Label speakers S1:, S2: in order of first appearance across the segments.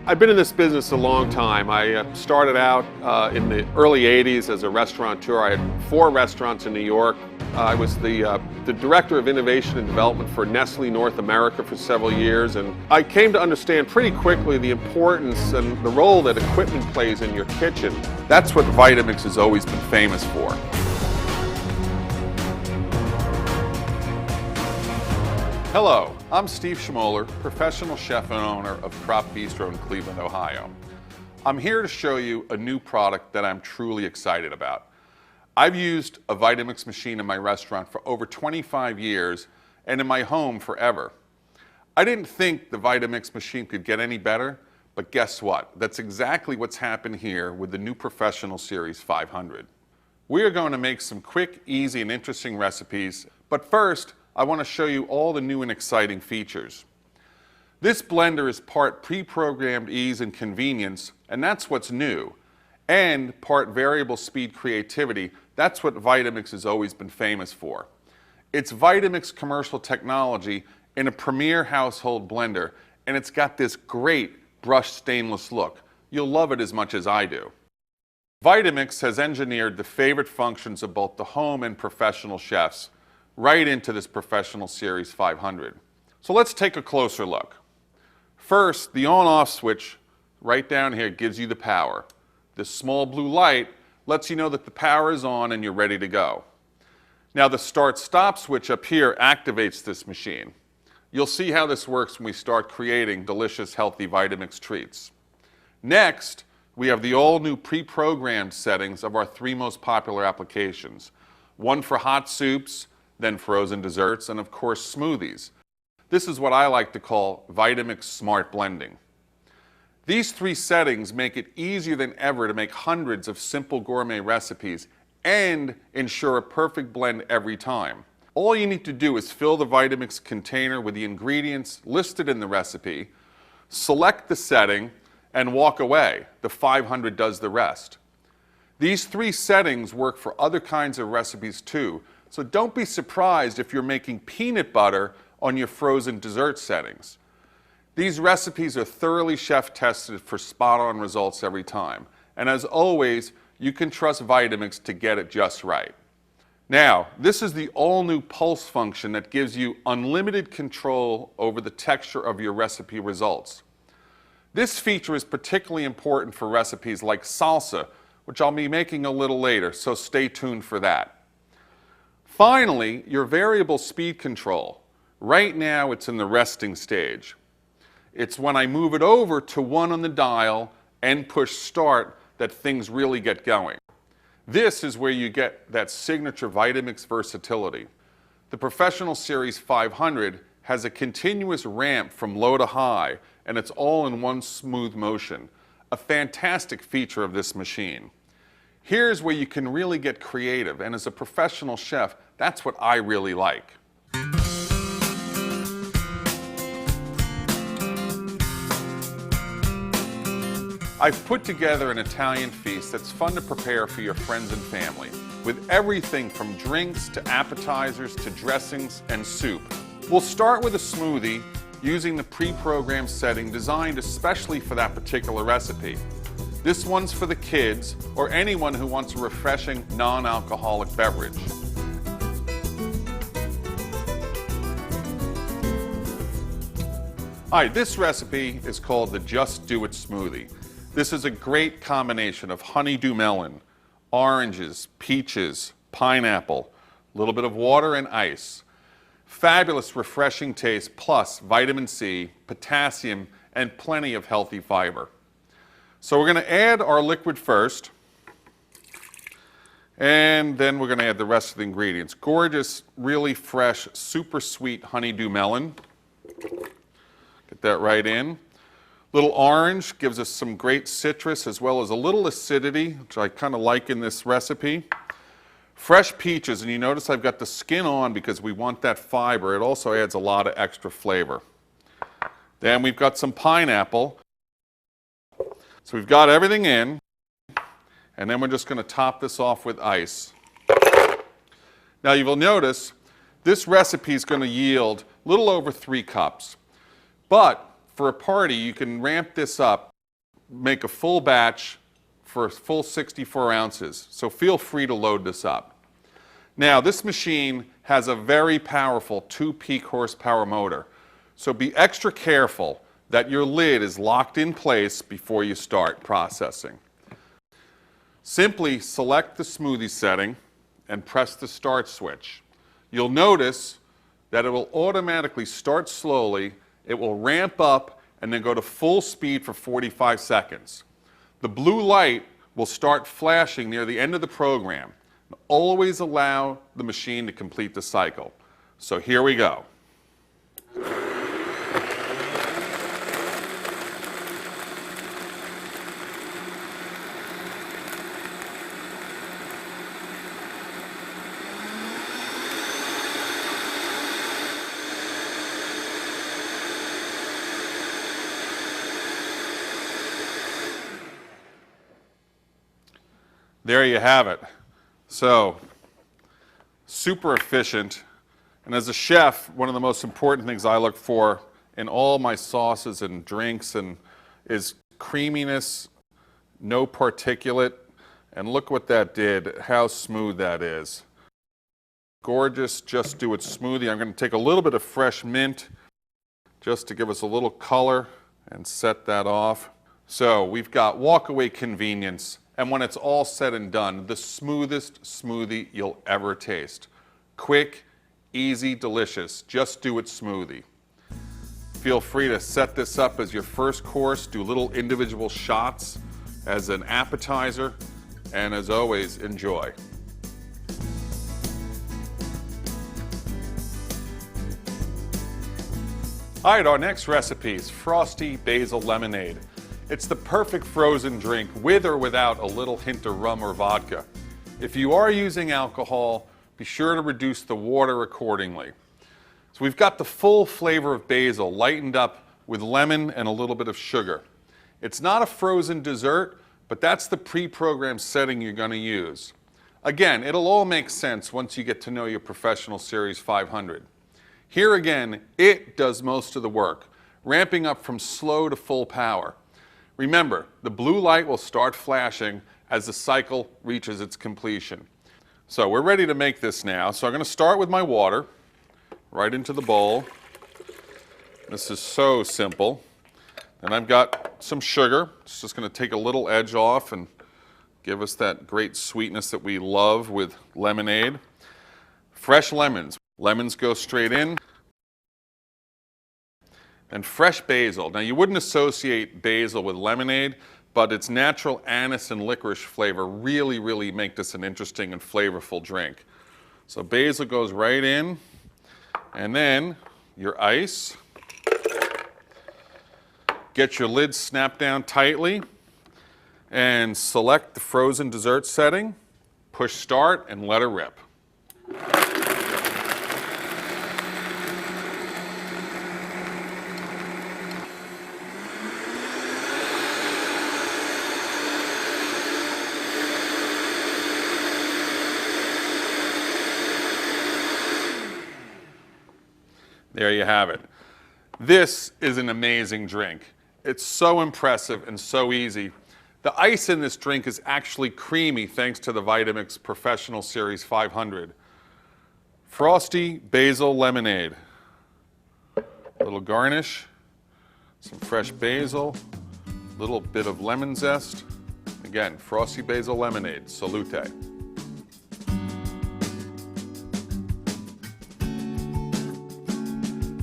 S1: I've been in this business a long time. I started out in the early 80s as a restaurateur. I had 4 restaurants in New York. I was the Director of Innovation and Development for Nestle North America for several years, and I came to understand pretty quickly the importance and the role that equipment plays in your kitchen. That's what Vitamix has always been famous for. Hello, I'm Steve Schmoller, professional chef and owner of Crop Bistro in Cleveland, Ohio. I'm here to show you a new product that I'm truly excited about. I've used a Vitamix machine in my restaurant for over 25 years and in my home forever. I didn't think the Vitamix machine could get any better, but guess what? That's exactly what's happened here with the new Professional Series 500. We are going to make some quick, easy, and interesting recipes, but first, I want to show you all the new and exciting features. This blender is part pre-programmed ease and convenience, and that's what's new, and part variable speed creativity. That's what Vitamix has always been famous for. It's Vitamix commercial technology in a premier household blender, and it's got this great brushed stainless look. You'll love it as much as I do. Vitamix has engineered the favorite functions of both the home and professional chefs right into this Professional Series 500. So let's take a closer look. First, the on-off switch right down here gives you the power. This small blue light lets you know that the power is on and you're ready to go. Now the start-stop switch up here activates this machine. You'll see how this works when we start creating delicious, healthy Vitamix treats. Next, we have the all-new pre-programmed settings of our 3 most popular applications. One for hot soups, then frozen desserts, and of course smoothies. This is what I like to call Vitamix Smart Blending. These 3 settings make it easier than ever to make hundreds of simple gourmet recipes and ensure a perfect blend every time. All you need to do is fill the Vitamix container with the ingredients listed in the recipe, select the setting, and walk away. The 500 does the rest. These 3 settings work for other kinds of recipes too, so don't be surprised if you're making peanut butter on your frozen dessert settings. These recipes are thoroughly chef tested for spot-on results every time. And as always, you can trust Vitamix to get it just right. Now, this is the all-new pulse function that gives you unlimited control over the texture of your recipe results. This feature is particularly important for recipes like salsa, which I'll be making a little later, so stay tuned for that. Finally, your variable speed control. Right now, it's in the resting stage. It's when I move it over to 1 on the dial and push start that things really get going. This is where you get that signature Vitamix versatility. The Professional Series 500 has a continuous ramp from low to high, and it's all in one smooth motion. A fantastic feature of this machine. Here's where you can really get creative, and as a professional chef, that's what I really like. I've put together an Italian feast that's fun to prepare for your friends and family, with everything from drinks to appetizers to dressings and soup. We'll start with a smoothie using the pre-programmed setting designed especially for that particular recipe. This one's for the kids or anyone who wants a refreshing non-alcoholic beverage. All right, this recipe is called the Just Do It Smoothie. This is a great combination of honeydew melon, oranges, peaches, pineapple, a little bit of water and ice. Fabulous, refreshing taste, plus vitamin C, potassium, and plenty of healthy fiber. So we're going to add our liquid first, and then we're going to add the rest of the ingredients. Gorgeous, really fresh, super sweet honeydew melon. Get that right in. Little orange gives us some great citrus as well as a little acidity, which I kind of like in this recipe. Fresh peaches, and you notice I've got the skin on because we want that fiber. It also adds a lot of extra flavor. Then we've got some pineapple. So we've got everything in, and then we're just going to top this off with ice. Now you will notice this recipe is going to yield a little over 3 cups. But for a party, you can ramp this up, make a full batch for a full 64 ounces. So feel free to load this up. Now, this machine has a very powerful 2-peak horsepower motor. So be extra careful that your lid is locked in place before you start processing. Simply select the smoothie setting and press the start switch. You'll notice that it will automatically start slowly, it will ramp up, and then go to full speed for 45 seconds. The blue light will start flashing near the end of the program. Always allow the machine to complete the cycle. So here we go. There you have it. So, super efficient. And as a chef, one of the most important things I look for in all my sauces and drinks is creaminess, no particulate. And look what that did, how smooth that is. Gorgeous, just do it smoothie. I'm going to take a little bit of fresh mint just to give us a little color and set that off. So we've got walkaway convenience. And when it's all said and done, the smoothest smoothie you'll ever taste. Quick, easy, delicious. Just do it smoothie. Feel free to set this up as your first course, do little individual shots as an appetizer, and as always, enjoy. All right, our next recipe is Frosty Basil Lemonade. It's the perfect frozen drink with or without a little hint of rum or vodka. If you are using alcohol, be sure to reduce the water accordingly. So we've got the full flavor of basil lightened up with lemon and a little bit of sugar. It's not a frozen dessert, but that's the pre-programmed setting you're going to use. Again, it'll all make sense once you get to know your Professional Series 500. Here again, it does most of the work, ramping up from slow to full power. Remember, the blue light will start flashing as the cycle reaches its completion. So we're ready to make this now. So I'm going to start with my water right into the bowl. This is so simple. And I've got some sugar. It's just going to take a little edge off and give us that great sweetness that we love with lemonade. Fresh lemons. Lemons go straight in. And fresh basil. Now, you wouldn't associate basil with lemonade, but its natural anise and licorice flavor really make this an interesting and flavorful drink. So basil goes right in, and then your ice. Get your lid snapped down tightly, and select the frozen dessert setting. Push start and let her rip. There you have it. This is an amazing drink. It's so impressive and so easy. The ice in this drink is actually creamy thanks to the Vitamix Professional Series 500. Frosty Basil Lemonade. A little garnish, some fresh basil, a little bit of lemon zest. Again, Frosty Basil Lemonade. Salute.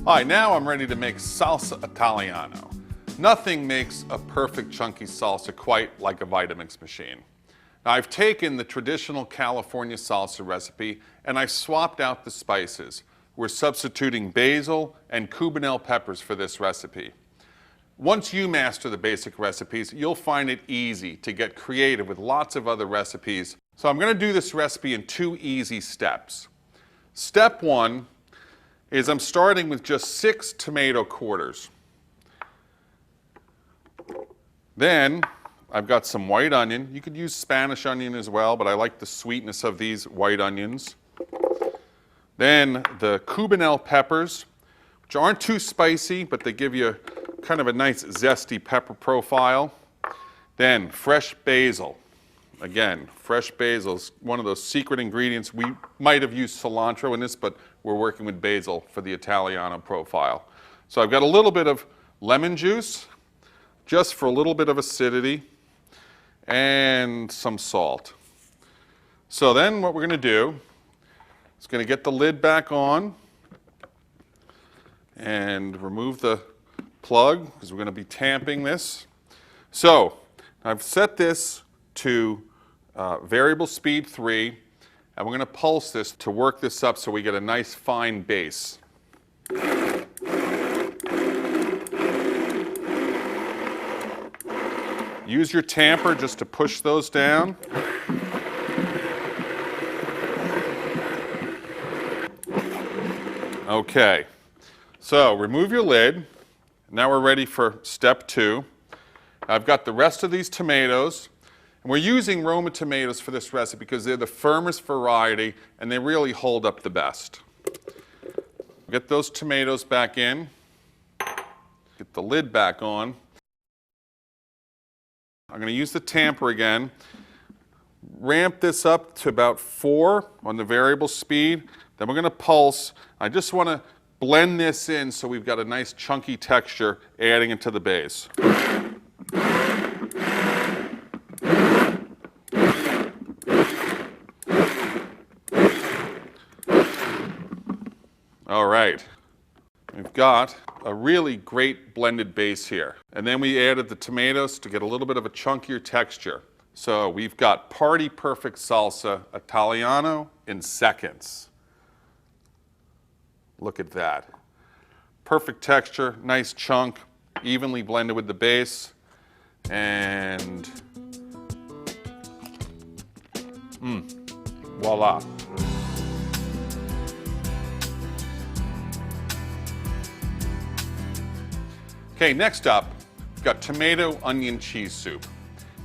S1: All right, now I'm ready to make salsa Italiano. Nothing makes a perfect chunky salsa quite like a Vitamix machine. Now, I've taken the traditional California salsa recipe and I swapped out the spices. We're substituting basil and Cubanelle peppers for this recipe. Once you master the basic recipes, you'll find it easy to get creative with lots of other recipes. So I'm going to do this recipe in 2 easy steps. Step 1 is I'm starting with just 6 tomato quarters. Then I've got some white onion. You could use Spanish onion as well, but I like the sweetness of these white onions. Then the Cubanelle peppers, which aren't too spicy, but they give you kind of a nice zesty pepper profile. Then fresh basil. Again, fresh basil is one of those secret ingredients. We might have used cilantro in this, but we're working with basil for the Italiano profile. So I've got a little bit of lemon juice, just for a little bit of acidity, and some salt. So then what we're going to do is going to get the lid back on and remove the plug because we're going to be tamping this. So I've set this to variable speed 3, and we're going to pulse this to work this up so we get a nice fine base. Use your tamper just to push those down. Okay, so remove your lid. Now we're ready for step 2. I've got the rest of these tomatoes, and we're using Roma tomatoes for this recipe because they're the firmest variety and they really hold up the best. Get those tomatoes back in, get the lid back on. I'm going to use the tamper again. Ramp this up to about 4 on the variable speed. Then we're going to pulse. I just want to blend this in so we've got a nice chunky texture adding into the base. All right, we've got a really great blended base here. And then we added the tomatoes to get a little bit of a chunkier texture. So we've got party perfect salsa Italiano in seconds. Look at that. Perfect texture, nice chunk, evenly blended with the base. And voila. Okay, next up, we've got tomato onion cheese soup.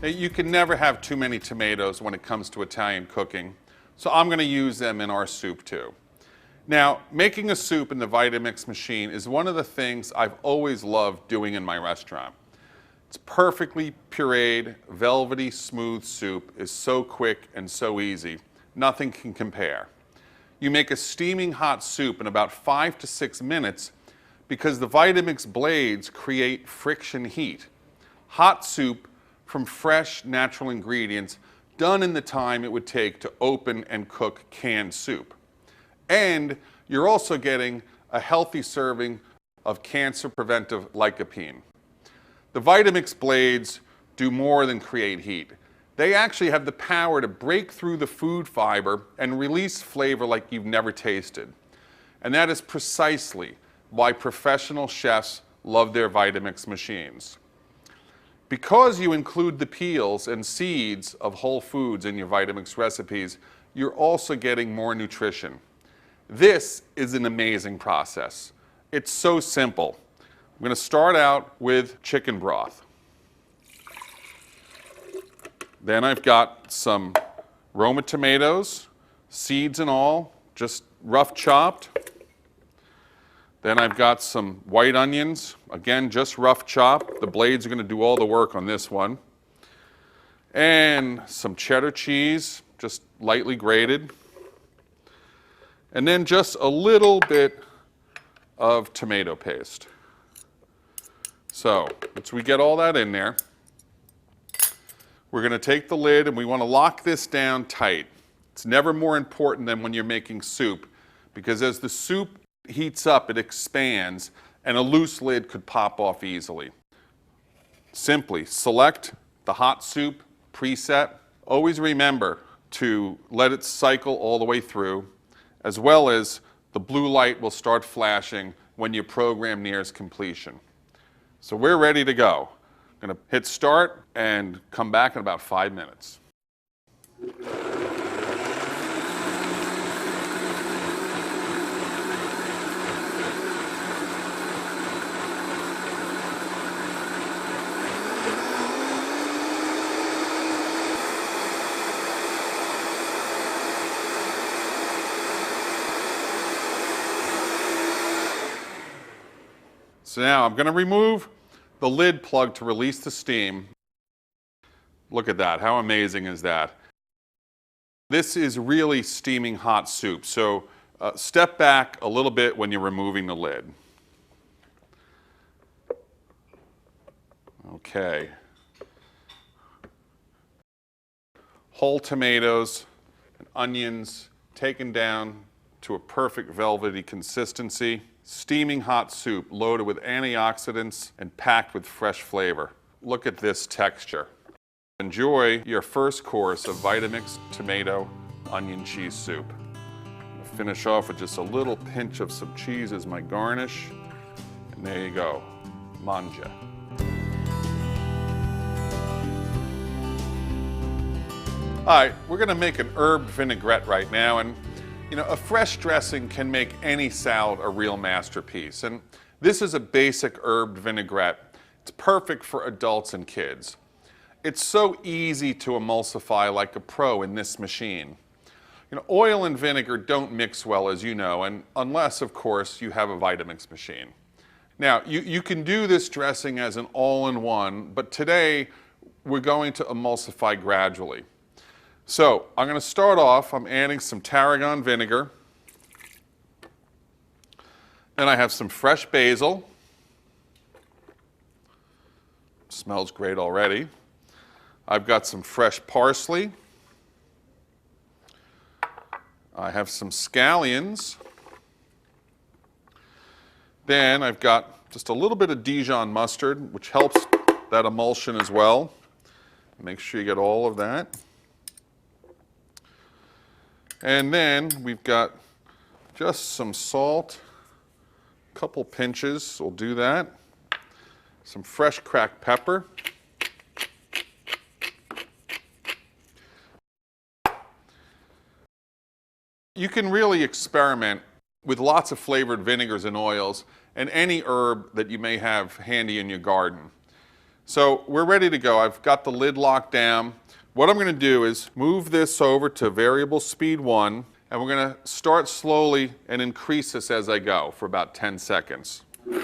S1: Now, you can never have too many tomatoes when it comes to Italian cooking, so I'm going to use them in our soup too. Now, making a soup in the Vitamix machine is one of the things I've always loved doing in my restaurant. It's perfectly pureed, velvety, smooth soup is so quick and so easy. Nothing can compare. You make a steaming hot soup in about 5 to 6 minutes because the Vitamix blades create friction heat. Hot soup from fresh, natural ingredients done in the time it would take to open and cook canned soup. And you're also getting a healthy serving of cancer-preventive lycopene. The Vitamix blades do more than create heat. They actually have the power to break through the food fiber and release flavor like you've never tasted. And that is precisely why professional chefs love their Vitamix machines. Because you include the peels and seeds of whole foods in your Vitamix recipes, you're also getting more nutrition. This is an amazing process. It's so simple. I'm going to start out with chicken broth. Then I've got some Roma tomatoes, seeds and all, just rough chopped. Then I've got some white onions, again, just rough chop. The blades are going to do all the work on this one. And some cheddar cheese, just lightly grated. And then just a little bit of tomato paste. So, once we get all that in there, we're going to take the lid and we want to lock this down tight. It's never more important than when you're making soup, because as the soup heats up, it expands, and a loose lid could pop off easily. Simply select the hot soup preset. Always remember to let it cycle all the way through, as well as the blue light will start flashing when your program nears completion. So we're ready to go. I'm going to hit start and come back in about 5 minutes. So now I'm going to remove the lid plug to release the steam. Look at that. How amazing is that? This is really steaming hot soup. So step back a little bit when you're removing the lid. Okay. Whole tomatoes and onions taken down to a perfect velvety consistency. Steaming hot soup loaded with antioxidants and packed with fresh flavor. Look at this texture. Enjoy your first course of Vitamix tomato onion cheese soup. I'm gonna finish off with just a little pinch of some cheese as my garnish. And there you go, manja. All right, we're gonna make an herb vinaigrette right now, and you know, a fresh dressing can make any salad a real masterpiece. And this is a basic herb vinaigrette. It's perfect for adults and kids. It's so easy to emulsify like a pro in this machine. You know, oil and vinegar don't mix well, as you know, and unless, of course, you have a Vitamix machine. Now, you can do this dressing as an all-in-one, but today we're going to emulsify gradually. So I'm going to start off, I'm adding some tarragon vinegar. Then I have some fresh basil. Smells great already. I've got some fresh parsley. I have some scallions. Then I've got just a little bit of Dijon mustard, which helps that emulsion as well. Make sure you get all of that. And then we've got just some salt, a couple pinches will do that. Some fresh cracked pepper. You can really experiment with lots of flavored vinegars and oils and any herb that you may have handy in your garden. So we're ready to go. I've got the lid locked down. What I'm going to do is move this over to variable speed 1, and we're going to start slowly and increase this as I go for about 10 seconds. Okay,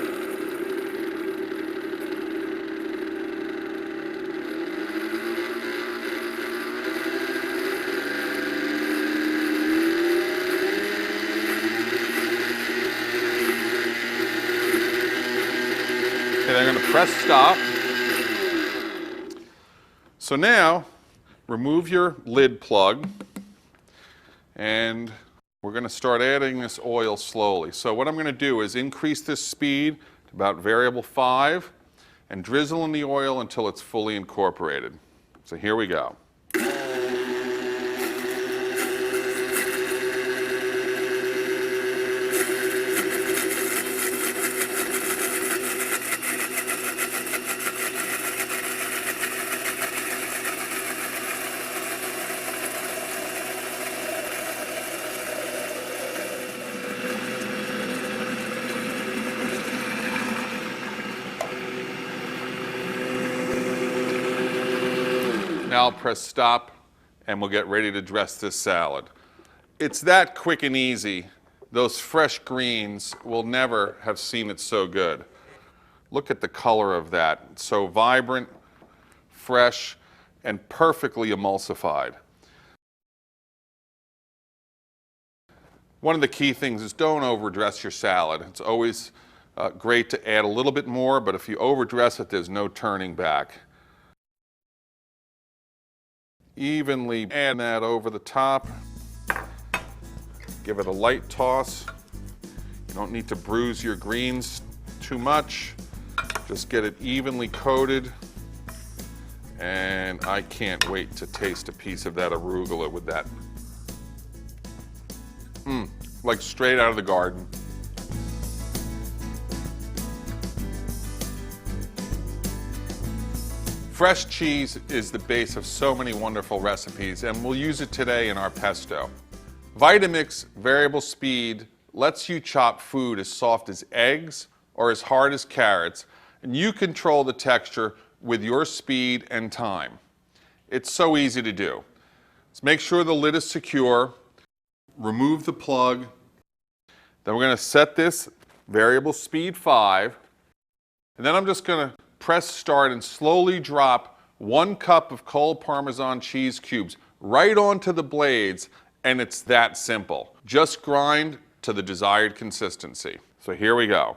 S1: then I'm going to press stop. So now, remove your lid plug, and we're going to start adding this oil slowly. So what I'm going to do is increase this speed to about variable 5 and drizzle in the oil until it's fully incorporated. So here we go. Now I'll press stop and we'll get ready to dress this salad. It's that quick and easy. Those fresh greens will never have seen it so good. Look at the color of that. It's so vibrant, fresh, and perfectly emulsified. One of the key things is don't overdress your salad. It's always great to add a little bit more, but if you overdress it, there's no turning back. Evenly add that over the top. Give it a light toss. You don't need to bruise your greens too much. Just get it evenly coated. And I can't wait to taste a piece of that arugula with that. Like straight out of the garden. Fresh cheese is the base of so many wonderful recipes, and we'll use it today in our pesto. Vitamix Variable Speed lets you chop food as soft as eggs or as hard as carrots, and you control the texture with your speed and time. It's so easy to do. So make sure the lid is secure, remove the plug, then we're going to set this variable speed 5, and then I'm just going to press start and slowly drop 1 cup of cold Parmesan cheese cubes right onto the blades, and it's that simple. Just grind to the desired consistency. So here we go.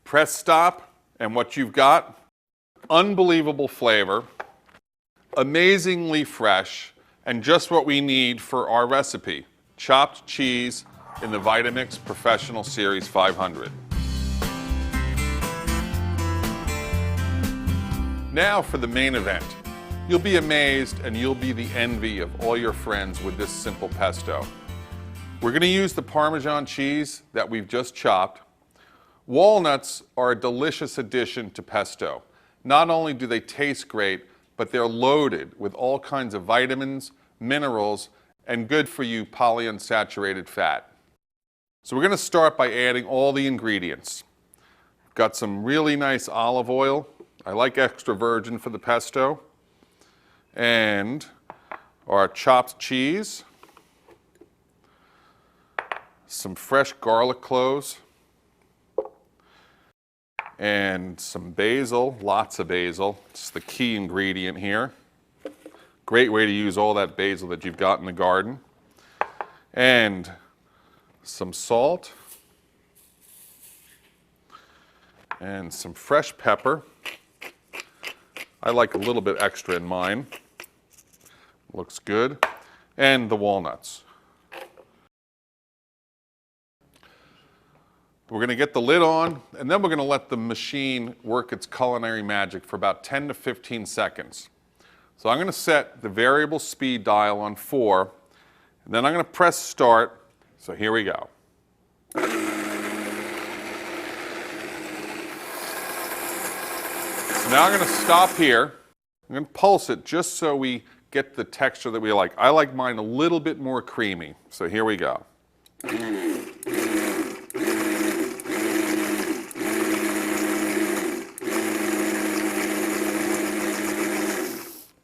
S1: Press stop, and what you've got, unbelievable flavor, amazingly fresh, and just what we need for our recipe, chopped cheese in the Vitamix Professional Series 500. Now for the main event. You'll be amazed and you'll be the envy of all your friends with this simple pesto. We're going to use the Parmesan cheese that we've just chopped. Walnuts are a delicious addition to pesto. Not only do they taste great, but they're loaded with all kinds of vitamins, minerals, and good for you polyunsaturated fat. So we're going to start by adding all the ingredients. We've got some really nice olive oil. I like extra virgin for the pesto. And our chopped cheese. Some fresh garlic cloves. And some basil, lots of basil. It's the key ingredient here. Great way to use all that basil that you've got in the garden. And some salt. And some fresh pepper. I like a little bit extra in mine. Looks good. And the walnuts. We're going to get the lid on, and then we're going to let the machine work its culinary magic for about 10 to 15 seconds. So I'm going to set the variable speed dial on 4, and then I'm going to press start. So here we go. So now I'm going to stop here. I'm going to pulse it just so we get the texture that we like. I like mine a little bit more creamy. So here we go.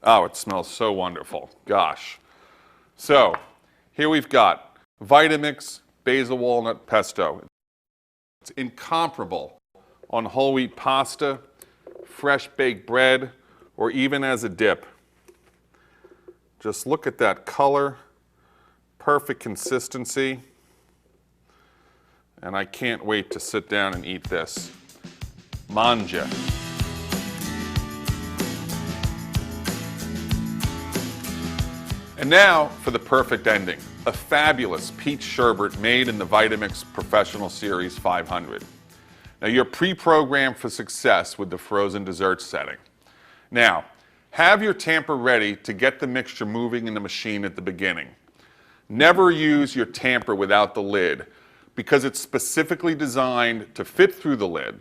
S1: Oh, it smells so wonderful. Gosh. So, here we've got Vitamix Basil Walnut Pesto. It's incomparable on whole wheat pasta, fresh baked bread, or even as a dip. Just look at that color, perfect consistency, and I can't wait to sit down and eat this. Manja. And now for the perfect ending, a fabulous peach sherbet made in the Vitamix Professional Series 500. Now you're pre-programmed for success with the frozen dessert setting. Now, have your tamper ready to get the mixture moving in the machine at the beginning. Never use your tamper without the lid because it's specifically designed to fit through the lid.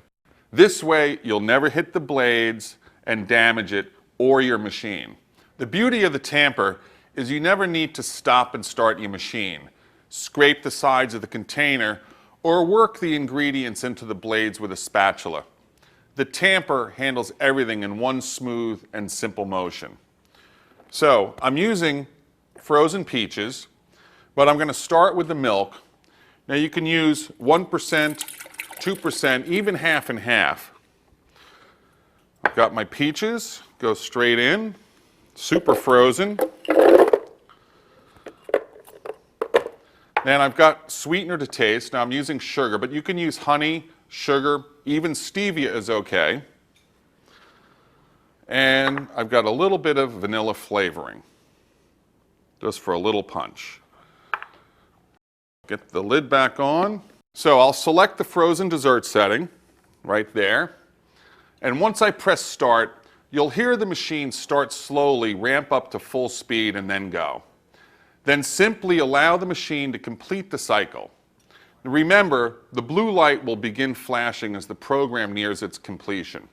S1: This way you'll never hit the blades and damage it or your machine. The beauty of the tamper is you never need to stop and start your machine, scrape the sides of the container, or work the ingredients into the blades with a spatula. The tamper handles everything in one smooth and simple motion. So I'm using frozen peaches, but I'm going to start with the milk. Now you can use 1%, 2%, even half and half. I've got my peaches, go straight in, super frozen. Then I've got sweetener to taste. Now I'm using sugar, but you can use honey, sugar, even stevia is okay. And I've got a little bit of vanilla flavoring, just for a little punch. Get the lid back on. So I'll select the frozen dessert setting right there. And once I press start, you'll hear the machine start slowly, ramp up to full speed, and then go. Then simply allow the machine to complete the cycle. Remember, the blue light will begin flashing as the program nears its completion.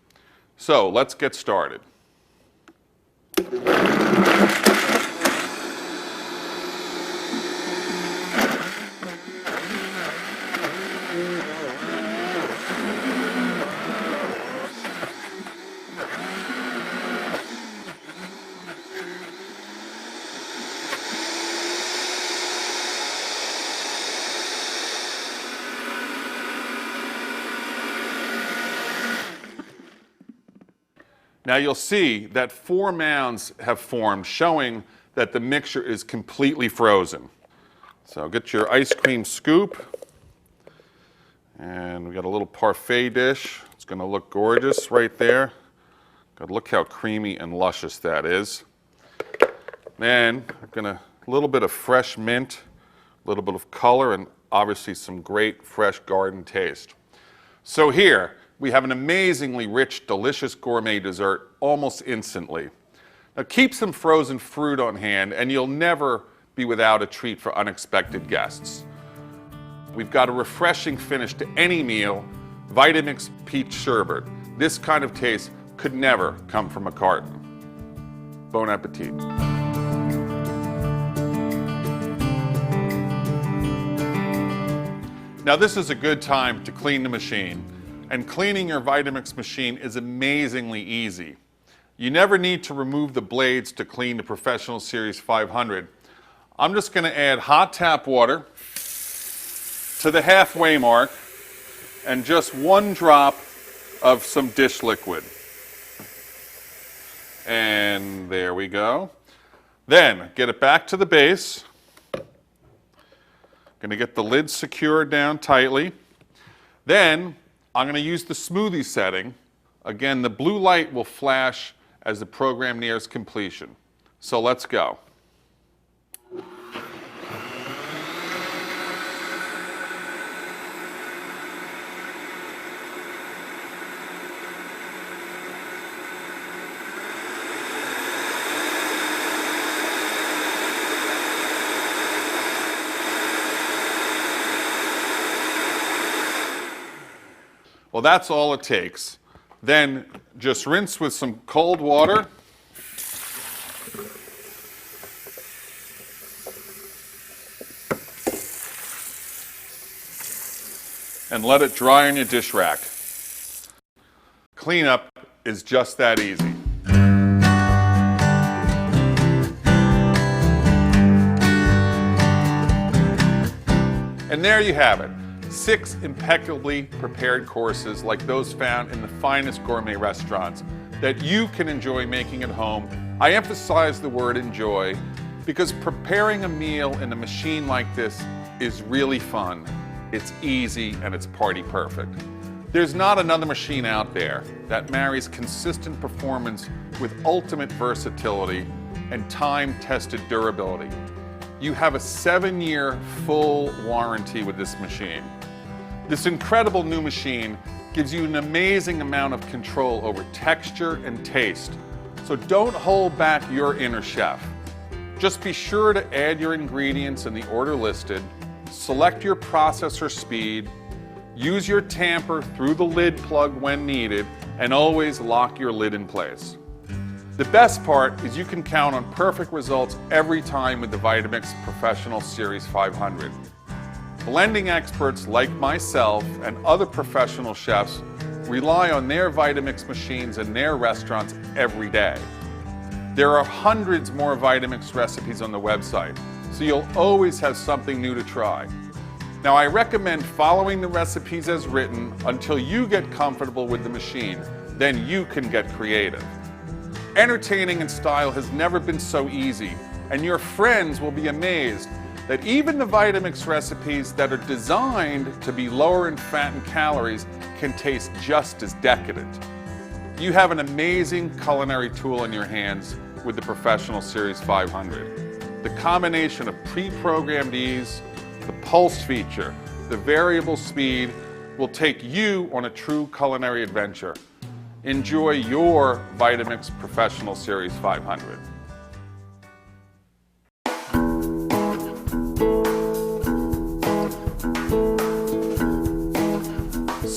S1: So let's get started. Now you'll see that 4 mounds have formed, showing that the mixture is completely frozen. So get your ice cream scoop, and we got a little parfait dish. It's going to look gorgeous right there. God, look how creamy and luscious that is. Then I'm going to a little bit of fresh mint, a little bit of color, and obviously some great fresh garden taste. So here we have an amazingly rich, delicious gourmet dessert almost instantly. Now keep some frozen fruit on hand and you'll never be without a treat for unexpected guests. We've got a refreshing finish to any meal, Vitamix peach sherbet. This kind of taste could never come from a carton. Bon appetit. Now this is a good time to clean the machine. And cleaning your Vitamix machine is amazingly easy. You never need to remove the blades to clean the Professional Series 500. I'm just going to add hot tap water to the halfway mark and just 1 drop of some dish liquid. And there we go. Then get it back to the base. Going to get the lid secured down tightly. Then I'm going to use the smoothie setting. Again, the blue light will flash as the program nears completion. So let's go. Well, that's all it takes. Then just rinse with some cold water. And let it dry on your dish rack. Cleanup is just that easy. And there you have it. 6 impeccably prepared courses like those found in the finest gourmet restaurants that you can enjoy making at home. I emphasize the word enjoy because preparing a meal in a machine like this is really fun. It's easy and it's party perfect. There's not another machine out there that marries consistent performance with ultimate versatility and time-tested durability. You have a 7-year full warranty with this machine. This incredible new machine gives you an amazing amount of control over texture and taste. So don't hold back your inner chef. Just be sure to add your ingredients in the order listed, select your processor speed, use your tamper through the lid plug when needed, and always lock your lid in place. The best part is you can count on perfect results every time with the Vitamix Professional Series 500. Blending experts like myself and other professional chefs rely on their Vitamix machines in their restaurants every day. There are hundreds more Vitamix recipes on the website, so you'll always have something new to try. Now, I recommend following the recipes as written until you get comfortable with the machine. Then you can get creative. Entertaining in style has never been so easy, and your friends will be amazed that even the Vitamix recipes that are designed to be lower in fat and calories can taste just as decadent. You have an amazing culinary tool in your hands with the Professional Series 500. The combination of pre-programmed ease, the pulse feature, the variable speed will take you on a true culinary adventure. Enjoy your Vitamix Professional Series 500.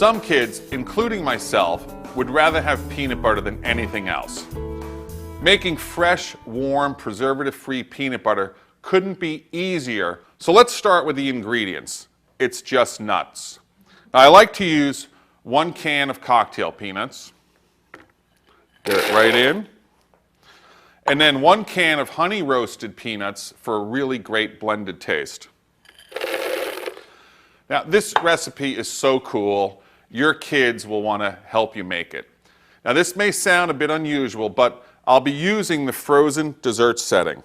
S1: Some kids, including myself, would rather have peanut butter than anything else. Making fresh, warm, preservative-free peanut butter couldn't be easier, so let's start with the ingredients. It's just nuts. Now, I like to use 1 can of cocktail peanuts. Get it right in. And then 1 can of honey roasted peanuts for a really great blended taste. Now, this recipe is so cool, your kids will want to help you make it. Now, this may sound a bit unusual, but I'll be using the frozen dessert setting.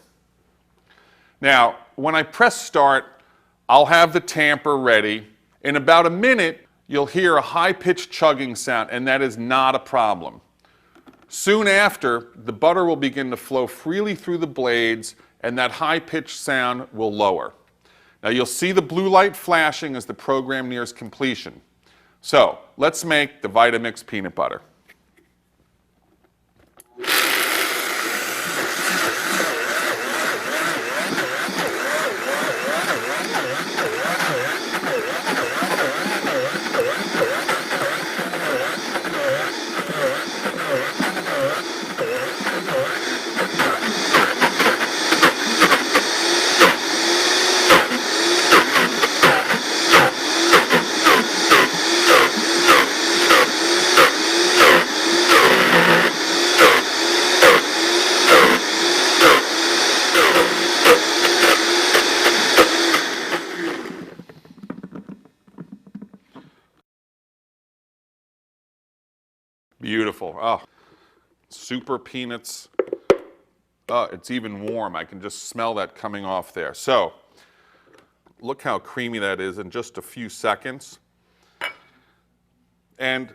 S1: Now, when I press start, I'll have the tamper ready. In about a minute, you'll hear a high-pitched chugging sound, and that is not a problem. Soon after, the butter will begin to flow freely through the blades, and that high-pitched sound will lower. Now, you'll see the blue light flashing as the program nears completion. So, let's make the Vitamix peanut butter. Beautiful. Oh, super peanuts. Oh, it's even warm. I can just smell that coming off there. So, look how creamy that is in just a few seconds. And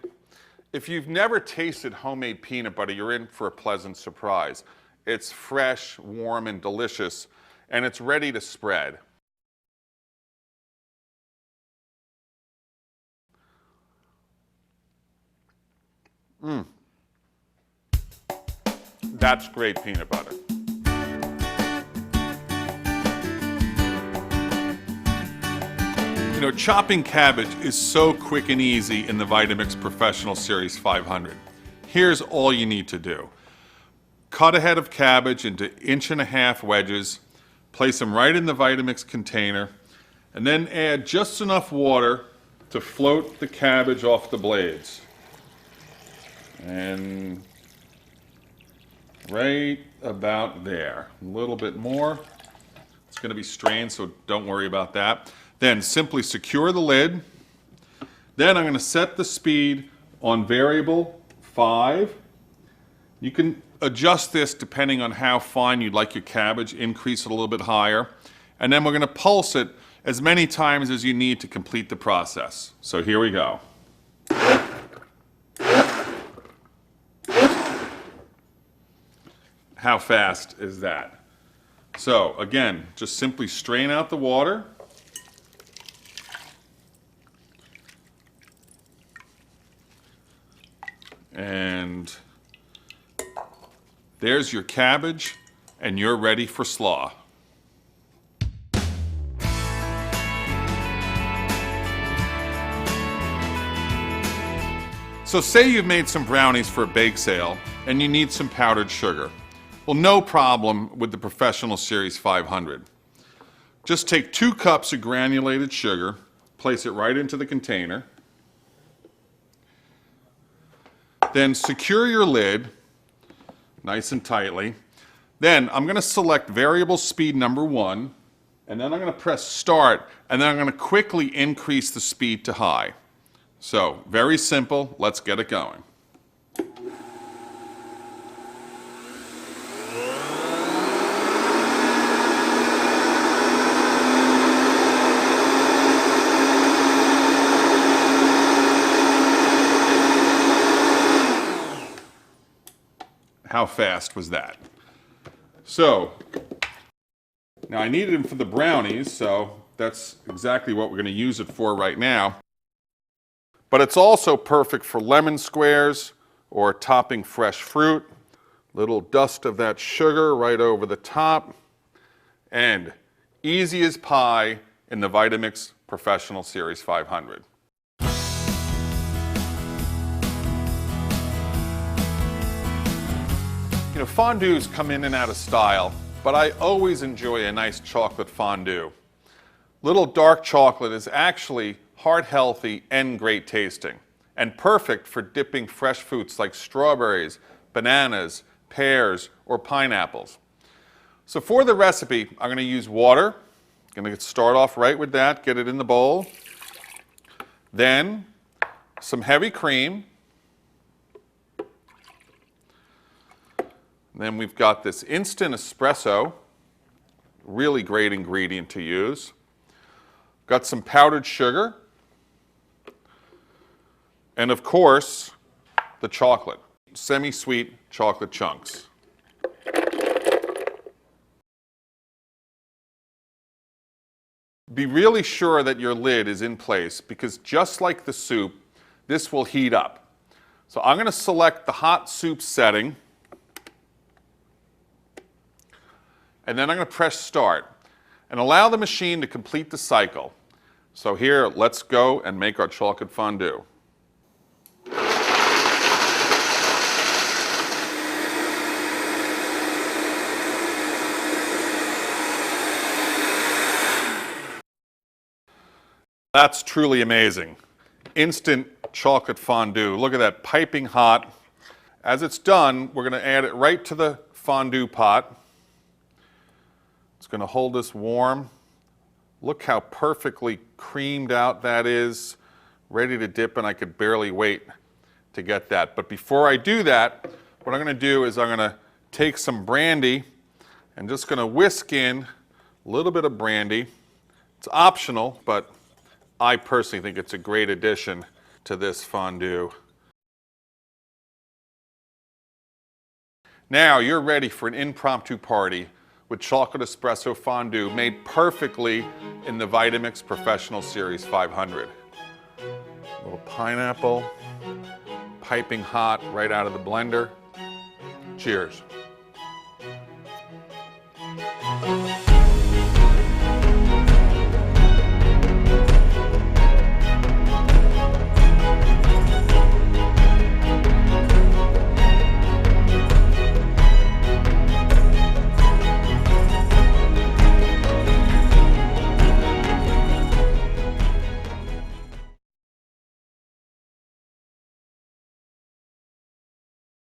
S1: if you've never tasted homemade peanut butter, you're in for a pleasant surprise. It's fresh, warm, and delicious, and it's ready to spread. That's great peanut butter. You know, chopping cabbage is so quick and easy in the Vitamix Professional Series 500. Here's all you need to do. Cut a head of cabbage into 1.5-inch wedges, place them right in the Vitamix container, and then add just enough water to float the cabbage off the blades. And right about there. A little bit more. It's going to be strained, so don't worry about that. Then simply secure the lid. Then I'm going to set the speed on variable 5. You can adjust this depending on how fine you'd like your cabbage. Increase it a little bit higher. And then we're going to pulse it as many times as you need to complete the process. So here we go. How fast is that? So again, just simply strain out the water. And there's your cabbage, and you're ready for slaw. So say you've made some brownies for a bake sale, and you need some powdered sugar. Well, no problem with the Professional Series 500. Just take 2 cups of granulated sugar, place it right into the container, then secure your lid nice and tightly. Then I'm going to select variable speed number 1, and then I'm going to press start, and then I'm going to quickly increase the speed to high. So, very simple, let's get it going. How fast was that? So, now I needed them for the brownies, so that's exactly what we're going to use it for right now. But it's also perfect for lemon squares or topping fresh fruit. Little dust of that sugar right over the top. And easy as pie in the Vitamix Professional Series 500. Fondues come in and out of style, but I always enjoy a nice chocolate fondue. Little dark chocolate is actually heart healthy and great tasting, and perfect for dipping fresh fruits like strawberries, bananas, pears, or pineapples. So for the recipe, I'm going to use water. I'm going to start off right with that, get it in the bowl. Then some heavy cream. Then we've got this instant espresso, really great ingredient to use. Got some powdered sugar. And of course, the chocolate, semi-sweet chocolate chunks. Be really sure that your lid is in place because just like the soup, this will heat up. So I'm going to select the hot soup setting, and then I'm going to press start and allow the machine to complete the cycle. So here, let's go and make our chocolate fondue. That's truly amazing. Instant chocolate fondue. Look at that, piping hot. As it's done, we're going to add it right to the fondue pot. It's going to hold this warm. Look how perfectly creamed out that is. Ready to dip, and I could barely wait to get that. But before I do that, what I'm going to do is I'm going to take some brandy and just going to whisk in a little bit of brandy. It's optional, but I personally think it's a great addition to this fondue. Now you're ready for an impromptu party with chocolate espresso fondue made perfectly in the Vitamix Professional Series 500. A little pineapple, piping hot right out of the blender. Cheers.